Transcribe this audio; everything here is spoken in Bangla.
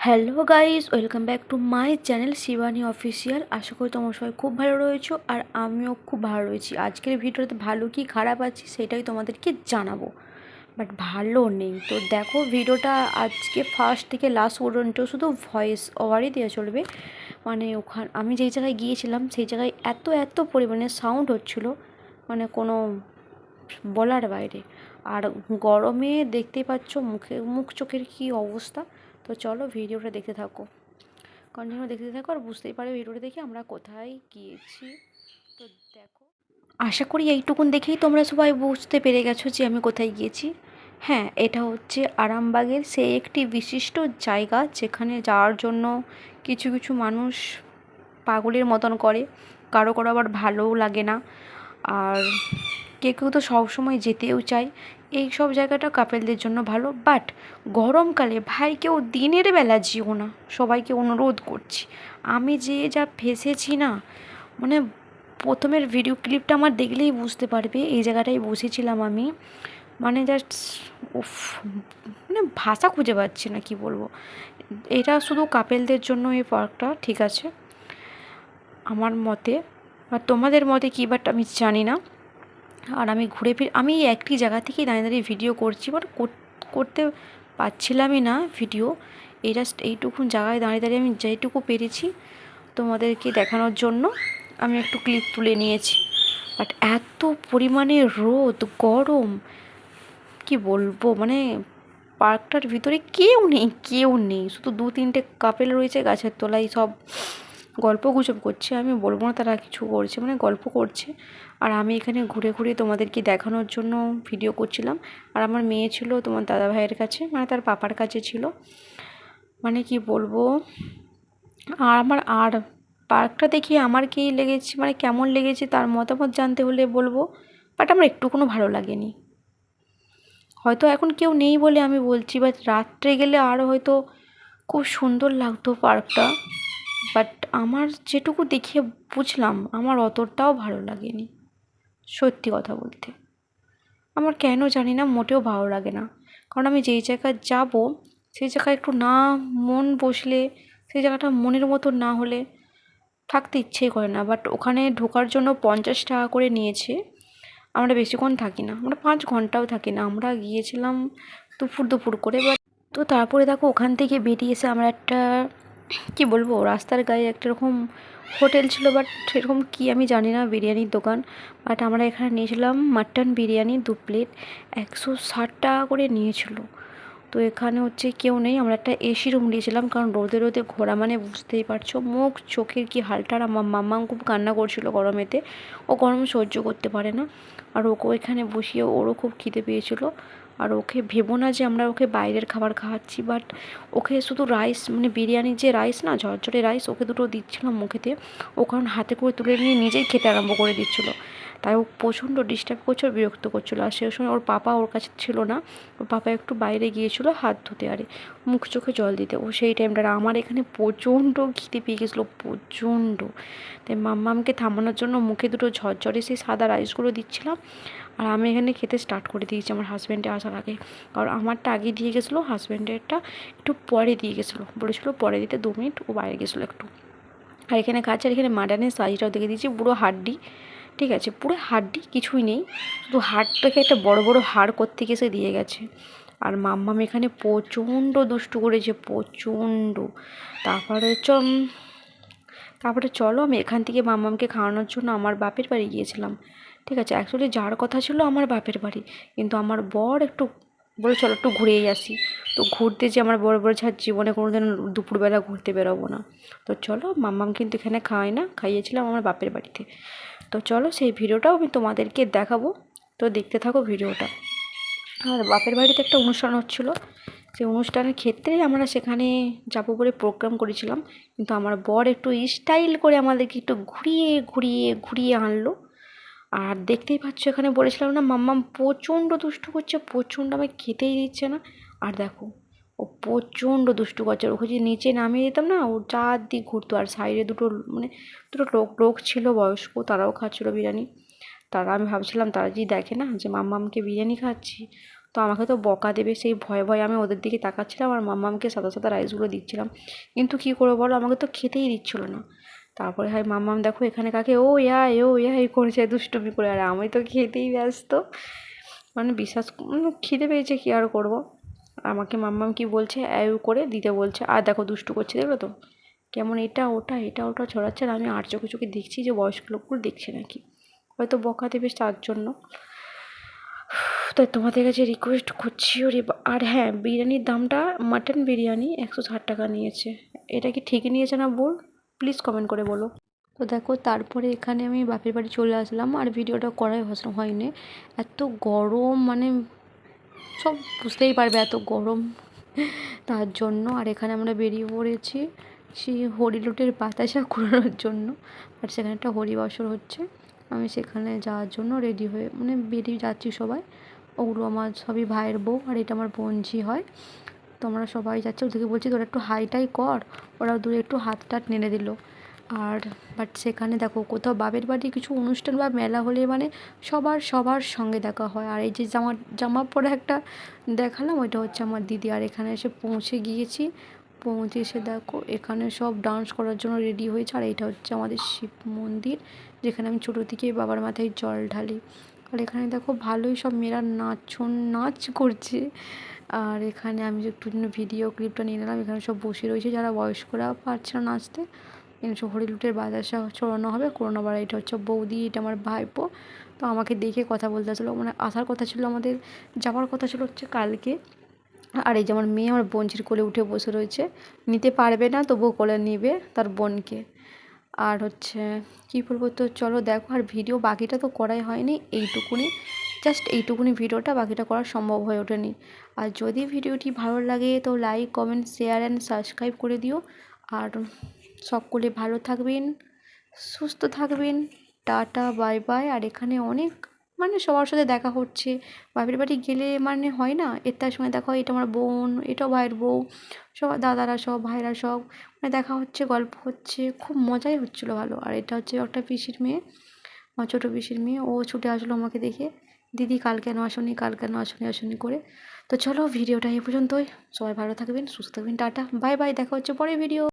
Hello guys, welcome back to my channel Shivani official. আশা করি তোমরা সবাই খুব ভালো রয়েছো আর আমিও খুব ভালো রয়েছি। আজকের ভিডিওতে ভালো কি খারাপ আছি সেটাই তোমাদেরকে জানাবো, বাট ভালো নেই। তো দেখো ভিডিওটা আজকে ফার্স্ট থেকে লাস্ট পর্যন্ত শুধু ভয়েস ওভারই দেওয়া চলবে। মানে ওখানে আমি যেই জায়গায় গিয়েছিলাম সেই জায়গায় এত পরিমাণে সাউন্ড হচ্ছিলো, মানে কোনো বলার বাইরে। আর গরমে দেখতেই পাচ্ছ মুখ চোখের কী অবস্থা। তো চলো ভিডিওটা দেখতে থাকো, কন্টিনিউ দেখতে থাকো আর বুঝতেই পারবে ভিডিওটা দেখে আমরা কোথায় গিয়েছি। তো দেখো, আশা করি এইটুকুন দেখেই তোমরা সবাই বুঝতে পেরে গেছো যে আমি কোথায় গিয়েছি। হ্যাঁ, এটা হচ্ছে আরামবাগের সেই একটি বিশিষ্ট জায়গা যেখানে যাওয়ার জন্য কিছু কিছু মানুষ পাগলের মতন করে, কারো কারো আবার ভালোও লাগে না। আর কেউ কেউ তো সবসময় যেতেও চায়। এই সব জায়গাটা কাপেলদের জন্য ভালো, বাট গরমকালে ভাই কেউ দিনের বেলা যেও না, সবাইকে অনুরোধ করছি। আমি যে যা ফেঁসেছি না, মানে প্রথমের ভিডিও ক্লিপটা আমার দেখলেই বুঝতে পারবে এই জায়গাটায় বসেছিলাম আমি। মানে জাস্ট উফ, মানে ভাষা খুঁজে পাচ্ছি না কি বলবো। এটা শুধু কাপেলদের জন্য এই পার্কটা, ঠিক আছে আমার মতে, আর তোমাদের মতে কী বাট আমি জানি না। আর আমি ঘুরে ফিরে আমি একটি জায়গা থেকেই দাঁড়িয়ে দাঁড়িয়ে ভিডিও করছি, বাট করতে পারছিলামই না ভিডিও। এই জাস্ট এইটুকুন জায়গায় দাঁড়িয়ে দাঁড়িয়ে আমি যেইটুকু পেরেছি তোমাদেরকে দেখানোর জন্য আমি একটু ক্লিপ তুলে নিয়েছি। বাট এত পরিমাণে রোদ গরম কি বলবো, মানে পার্কটার ভিতরে কেউ নেই, শুধু দু তিনটে কাপেল রয়েছে গাছের তলায়, সব গল্পগুজব করছে। আমি বলবো না তারা কিছু করছে, মানে গল্প করছে। আর আমি এখানে ঘুরে ঘুরে তোমাদেরকে দেখানোর জন্য ভিডিও করছিলাম। আর আমার মেয়ে ছিল তোমার দাদা ভাইয়ের কাছে, মানে তার পাপার কাছে ছিল। মানে কি বলবো, আর পার্কটা দেখে আমার কী লেগেছে, মানে কেমন লেগেছে তার মতামত জানতে হলে বলবো, বাট আমার একটুকুনো ভালো লাগেনি। হয়তো এখন কেউ নেই বলে আমি বলছি, বাট রাত্রে গেলে আরও হয়তো খুব সুন্দর লাগতো পার্কটা। বাট আমার যেটুকু দেখে বুঝলাম আমার অতটাও ভালো লাগেনি, সত্যি কথা বলতে। আমার কেন জানি না মোটেও ভালো লাগে না। কারণ আমি যেই জায়গায় যাব সেই জায়গায় একটু না মন বসলে, সেই জায়গাটা মনের মতো না হলে থাকতে ইচ্ছেই করে না। বাট ওখানে ঢোকার জন্য 50 টাকা করে নিয়েছে। আমরা বেশিক্ষণ থাকি না, আমরা 5 ঘন্টাও থাকি না। আমরা গিয়েছিলাম দুপুর করে। বাট তো তারপরে দেখো ওখান থেকে বেরিয়ে এসে আমরা একটা কি বলবো, রাস্তার গায়ে একটা এরকম হোটেল ছিল, বাট সেরকম কি আমি জানি না, বিরিয়ানির দোকান। বাট আমরা এখানে নিয়েছিলাম মাটন বিরিয়ানি 2 প্লেট, 160 টাকা করে নিয়েছিল। তো এখানে হচ্ছে কেউ নেই, আমরা একটা এসি রুম নিয়েছিলাম, কারণ রোদে রোদে ঘোরা মানে বুঝতেই পারছো মুখ চোখের কি হালটা। আর আমার মাম্মা খুব কান্না করছিল গরমেতে, ও গরম সহ্য করতে পারে না। আর ওকে এখানে বসিয়ে ওরও খুব খিদে পেয়েছিল। আর ওকে ভেবো না যে আমরা ওকে বাইরের খাবার খাওয়াচ্ছি, বাট ওকে শুধু রাইস, মানে বিরিয়ানির যে রাইস না, ঝরঝরে রাইস, ওকে দুটো দিচ্ছিলাম মুখেতে। ও কারণ হাতে করে তুলে নিয়ে নিজেই খেতে আরম্ভ করে দিচ্ছিলো। তাই ও প্রচণ্ড ডিস্টার্ব করছিল, বিরক্ত করছিলো। আর সেই সময় ওর পাপা ওর কাছে ছিল না, ওর পাপা একটু বাইরে গিয়েছিলো হাত ধুতে আরে মুখ চোখে জল দিতে। ও সেই টাইমটা আমার এখানে প্রচণ্ড খিদে পেয়ে গেছিলো, প্রচণ্ড। তাই মাম্মামকে থামানোর জন্য মুখে দুটো ঝরঝরে সেই সাদা রাইসগুলো দিচ্ছিলাম। আর আমি এখানে খেতে স্টার্ট করে দিয়েছি আমার হাজব্যান্ডে আসার আগে। কারণ আমারটা আগে দিয়ে গেছিলো, হাজব্যান্ডেরটা একটু পরে দিয়ে গেছিলো, বলেছিলো পরে দিতে 2 মিনিট, ও বাইরে গেছিলো একটু। আর এখানে খাচ্ছে। আর এখানে মাটনের সাইজটাও দেখে দিয়েছি, পুরো হাড্ডি, ঠিক আছে পুরো হাড্ডি, কিছুই নেই, শুধু হাড়টাকে একটা বড় বড় হাড় করতে গেছে দিয়ে গেছে। আর মাম্মাম এখানে প্রচণ্ড দুষ্টু করেছে, প্রচণ্ড। তারপরে তারপরে চলো আমি এখান থেকে মাম্মামকে খাওয়ানোর জন্য আমার বাপের বাড়ি গিয়েছিলাম, ঠিক আছে। অ্যাকচুয়ালি যার কথা ছিল আমার বাপের বাড়ি, কিন্তু আমার বর একটু বলে চলো একটু ঘুরেই আসি। তো ঘুরতে যে আমার বড় বড় ছাড় জীবনে কোনো দিন দুপুরবেলা ঘুরতে বেরোবো না। তো চলো, মাম্মাম কিন্তু এখানে খাওয়াই না, খাইয়েছিলাম আমার বাপের বাড়িতে। তো চলো সেই ভিডিওটাও আমি তোমাদেরকে দেখাবো, তো দেখতে থাকো ভিডিওটা। আর বাপের বাড়িতে একটা অনুষ্ঠান হচ্ছিলো, সেই অনুষ্ঠানের ক্ষেত্রেই আমরা সেখানে যাবো বলে প্রোগ্রাম করেছিলাম। কিন্তু আমার বর একটু স্টাইল করে আমাদেরকে একটু ঘুরিয়ে ঘুরিয়ে ঘুরিয়ে আনলো। আর দেখতেই পাচ্ছ এখানে বলেছিলাম না মাম্মাম প্রচণ্ড দুষ্টু করছে, প্রচণ্ড, আমায় খেতেই দিচ্ছে না। আর দেখো ও প্রচণ্ড দুষ্টু করছে। ওকে যদি নিচে নামিয়ে দিতাম না, ও চারদিক ঘুরতো। আর সাইডে দুটো লোক ছিল বয়স্ক, তারাও খাচ্ছিলো বিরিয়ানি। তারা, আমি ভাবছিলাম তারা যদি দেখে না যে মাম্মামকে বিরিয়ানি খাচ্ছি, তো আমাকে তো বকা দেবে সেই ভয়ে ভয়ে আমি ওদের দিকে তাকাচ্ছিলাম আর মাম্মামকে সাদা সাদা রাইসগুলো দিচ্ছিলাম, কিন্তু কী করবো বলো, আমাকে তো খেতেই দিচ্ছিল না। তারপরে হয় মাম্মাম দেখো এখানে কাকে ও ইয়া এই করেছে দুষ্টুমি করে, আর আমি তো খেতেই ব্যস্ত, মানে বিশ্বাস খিদে পেয়েছে কী আর করবো। আমাকে মাম্মাম কি বলছে করে দিতে বলছে, আর দেখো দুষ্টু করছে দেখলো তো, কেমন এটা ওটা ছড়াচ্ছে, আর আমি আর চোখে চোখে দেখছি যে বয়স্ক লোকগুলো দেখছে নাকি, হয়তো বকা দেবে তার জন্য। তাই তোমাদের কাছে রিকোয়েস্ট করছি ওরে আর হ্যাঁ, বিরিয়ানির দামটা মাটন বিরিয়ানি 160 টাকা নিয়েছে, এটা কি ঠিকই নিয়েছে না বল, প্লিজ কমেন্ট করে বলো। তো দেখো তারপরে এখানে আমি বাপের বাড়ি চলে আসলাম, আর ভিডিওটা করাই হয়নি, এত গরম মানে সব বুঝতেই পারবে এত গরম তার জন্য। আর এখানে আমরা বেরিয়ে পড়েছি সেই হরিলুটের বাতাসা ঘোরানোর জন্য, আর সেখানে একটা হরিবাসর হচ্ছে, আমি সেখানে যাওয়ার জন্য রেডি হয়ে মানে বেরিয়ে যাচ্ছি সবাই। ওগুলো আমার সবই ভাইয়ের বউ, আর এটা আমার বোনঝি হয়। তো আমরা সবাই যাচ্ছি, ওদেরকে বলছি তোরা একটু হাইটাই কর, ওরা দূরে একটু হাত টাত নেড়ে দিল। আর বাট সেখানে দেখো কোথাও বাপের বাড়ি কিছু অনুষ্ঠান বা মেলা হলে মানে সবার সঙ্গে দেখা হয়। আর এই যে জামা পরে একটা দেখালাম, ওইটা হচ্ছে আমার দিদি। আর এখানে এসে পৌঁছে গিয়েছি, পৌঁছে এসে দেখো এখানে সব ডান্স করার জন্য রেডি হয়েছে। আর এইটা হচ্ছে আমাদের শিব মন্দির, যেখানে আমি ছোটো থেকেই বাবার মাথায় জল ঢালি। আর এখানে দেখো ভালোই সব মেয়েরা নাচ করছে। আর এখানে আমি একটু ভিডিও ক্লিপটা নিয়ে নিলাম, এখানে সব বসে রয়েছে যারা বয়স্করা পারছে না নাচতে, এখানে সব হরিলুটের বাতাসা ছড়ানো হবে করোনা। এটা হচ্ছে বৌদি, এটা আমার ভাইপো। তো আমাকে দেখে কথা বলতে আসলো, মানে আসার কথা ছিল আমাদের, যাওয়ার কথা ছিল হচ্ছে কালকে। আর এই যে আমার মেয়ে আমার বোনঝির কোলে উঠে বসে রয়েছে, নিতে পারবে না তবুও কোলে নিবে তার বোনকে। আর হচ্ছে কী বলবো, তো চলো দেখো। আর ভিডিও বাকিটা তো করাই হয়নি, জাস্ট এইটুকুনি ভিডিওটা, বাকিটা করা সম্ভব হয়ে ওঠেনি। আর যদি ভিডিওটি ভালো লাগে তো like comment share and subscribe করে দিও। আর সকলে ভালো থাকবেন, সুস্থ থাকবেন, টাটা বাই বাই। আর এখানে অনেক মানে সবার সাথে দেখা হচ্ছে, বাপের বাড়ি গেলে মানে হয় না, তার সঙ্গে দেখা হয়, এটা আমার বোন, এটাও ভাইয়ের বউ, সব দাদারা সব ভাইরা সব মানে দেখা হচ্ছে, গল্প হচ্ছে, খুব মজাই হচ্ছিলো ভালো। আর এটা হচ্ছে একটা পিসির মেয়ে, আমার ছোটো পিসির মেয়ে, ও ছুটে আসলো আমাকে দেখে, দিদি কাল কেন আসনি করে। তো চলো ভিডিওটা এই পর্যন্তই, সবাই ভালো থাকবেন, সুস্থ থাকবেন, টাটা বাই বাই, দেখা হচ্ছে পরে ভিডিও।